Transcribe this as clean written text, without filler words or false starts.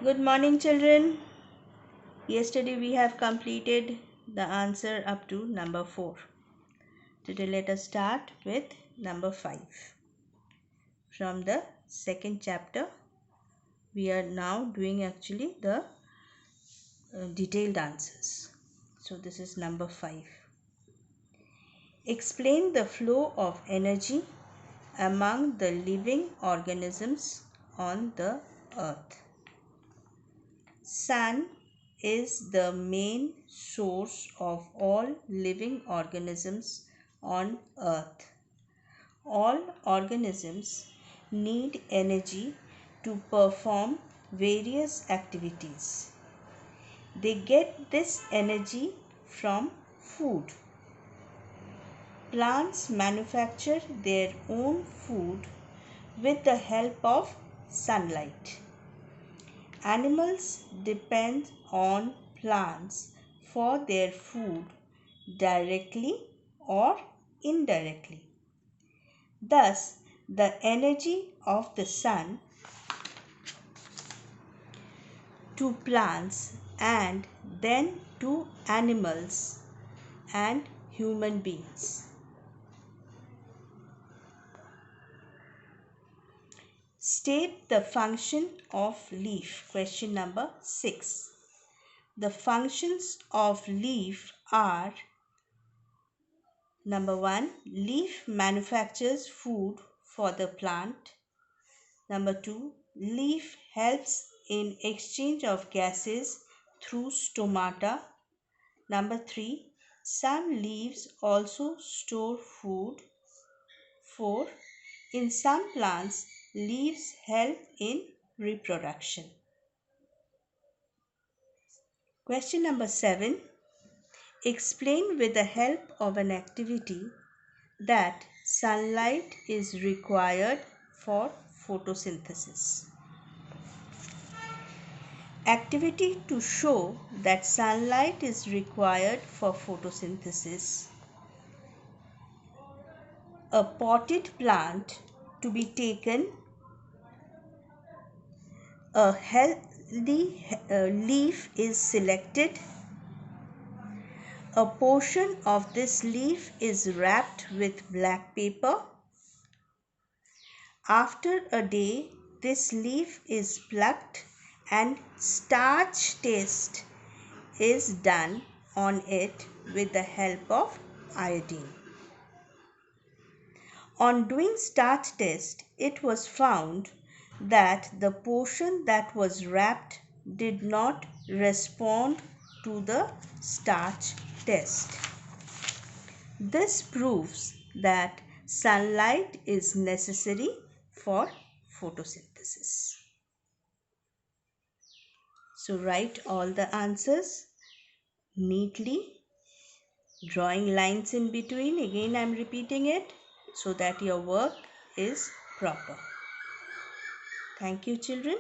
Good morning, children. Yesterday we have completed the answer up to number 4. Today let us start with number 5. From the second chapter, we are now doing actually the detailed answers. So this is number 5. Explain the flow of energy among the living organisms on the earth. Sun is the main source of all living organisms on earth. All organisms need energy to perform various activities. They get this energy from food. Plants manufacture their own food with the help of sunlight. Animals depend on plants for their food directly or indirectly. Thus, the energy of the sun to plants and then to animals and human beings. State the function of leaf. Question number 6. The functions of leaf are: number 1. Leaf manufactures food for the plant. Number 2. Leaf helps in exchange of gases through stomata. Number 3. Some leaves also store food. 4. In some plants, leaves help in reproduction. Question number 7. Explain with the help of an activity that sunlight is required for photosynthesis. Activity to show that sunlight is required for photosynthesis. A potted plant to be taken. A healthy leaf is selected. A portion of this leaf is wrapped with black paper. After a day, this leaf is plucked and starch test is done on it with the help of iodine. On doing starch test, it was found that the portion that was wrapped did not respond to the starch test. This proves that sunlight is necessary for photosynthesis. So write all the answers neatly, drawing lines in between. Again, I am repeating it so that your work is proper. Thank you, children.